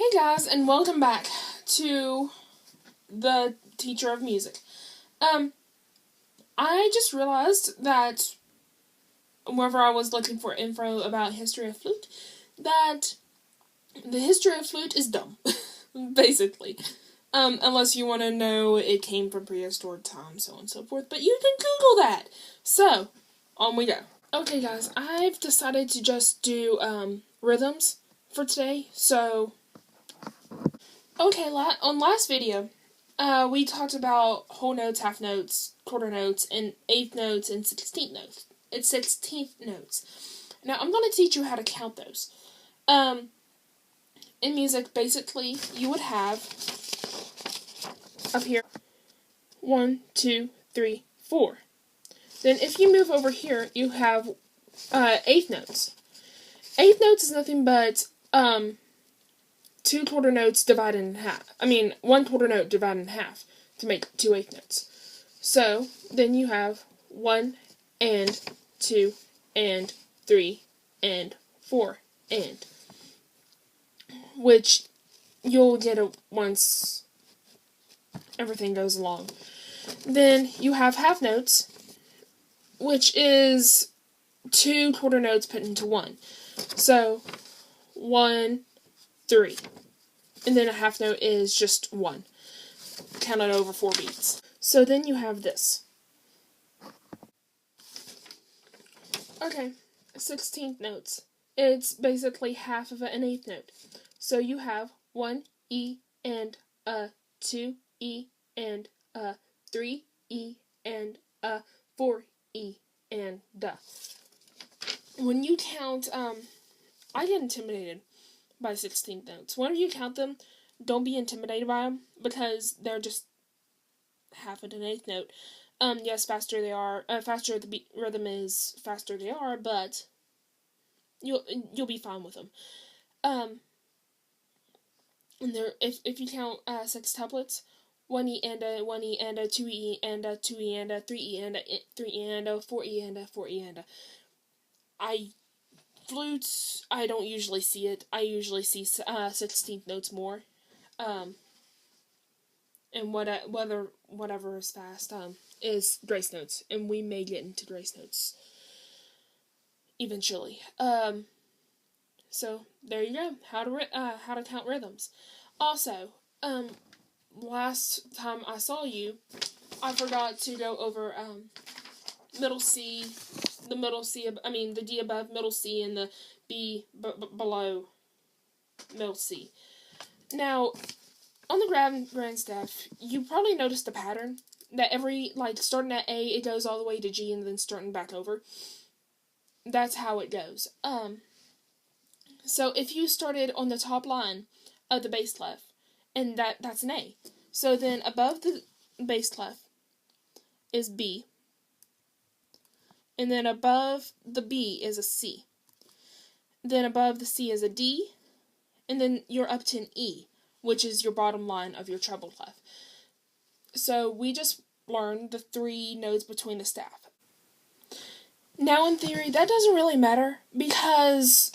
Hey guys, and welcome back to the Teacher of Music. I just realized that whenever I was looking for info about history of flute, that the history of flute is dumb, basically. Unless you want to know it came from prehistoric times, so on and so forth, but you can Google that. So, on we go. Okay guys, I've decided to just do, rhythms for today, so... Okay, on last video, we talked about whole notes, half notes, quarter notes, and eighth notes, and 16th notes. It's 16th notes. Now, I'm going to teach you how to count those. In music, basically, you would have, up here, 1, 2, 3, 4. Then if you move over here, you have, eighth notes. Eighth notes is nothing but, two quarter notes divided in half. One quarter note divided in half to make two eighth notes. So, then you have 1, and 2, and 3, and 4, and. Which you'll get it once everything goes along. Then you have half notes, which is two quarter notes put into one. So, 1, 3. And then a half note is just 1. Counted over 4 beats. So then you have this. Okay, 16th notes. It's basically half of an eighth note. So you have 1 E and a 2 E and a 3 E and a 4 E and da. When you count, I get intimidated by 16th notes. Whenever you count them, don't be intimidated by them, because they're just half of an eighth note. Yes, faster they are, faster the beat rhythm is, faster they are, but you'll be fine with them. And there, if you count sextuplets, 1 E and a 1 E and a 2 E and a 2 E and a 3 E and a 3 E and a 4 E and a 4 E and a. Flutes, I don't usually see it. I usually see 16th notes more. And whatever is fast is grace notes, and we may get into grace notes eventually. So there you go. How to count rhythms. Also, last time I saw you, I forgot to go over middle C. The middle C, the D above middle C, and the B below middle C. Now, on the grand staff, you probably noticed the pattern that starting at A, it goes all the way to G, and then starting back over. That's how it goes. So if you started on the top line of the bass clef, and that's an A. So then above the bass clef is B. And then above the B is a C. Then above the C is a D. And then you're up to an E, which is your bottom line of your treble clef. So we just learned the 3 notes between the staff. Now in theory, that doesn't really matter, because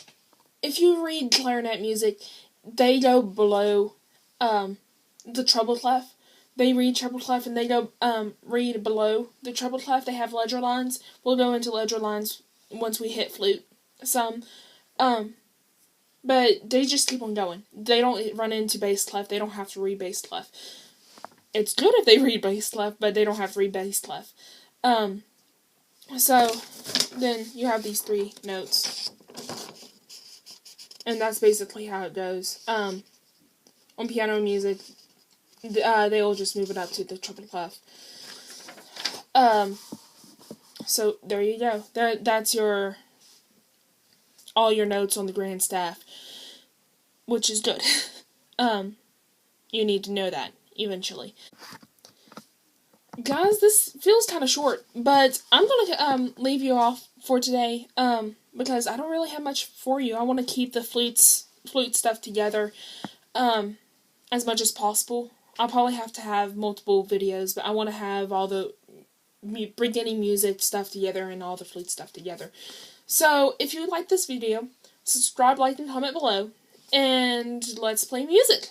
if you read clarinet music, they go below the treble clef. They read treble clef, and they go read below the treble clef. They have ledger lines. We'll go into ledger lines once we hit flute some. But they just keep on going. They don't run into bass clef. They don't have to read bass clef. It's good if they read bass clef, but they don't have to read bass clef. So then you have these 3 notes. And that's basically how it goes. On piano music, they'll just move it up to the treble clef. So there you go. That's all your notes on the grand staff, which is good. You need to know that eventually. Guys, this feels kind of short, but I'm gonna leave you off for today, because I don't really have much for you. I want to keep the flute stuff together as much as possible. I'll probably have to have multiple videos, but I want to have all the beginning music stuff together and all the flute stuff together. So, if you like this video, subscribe, like, and comment below. and let's play music.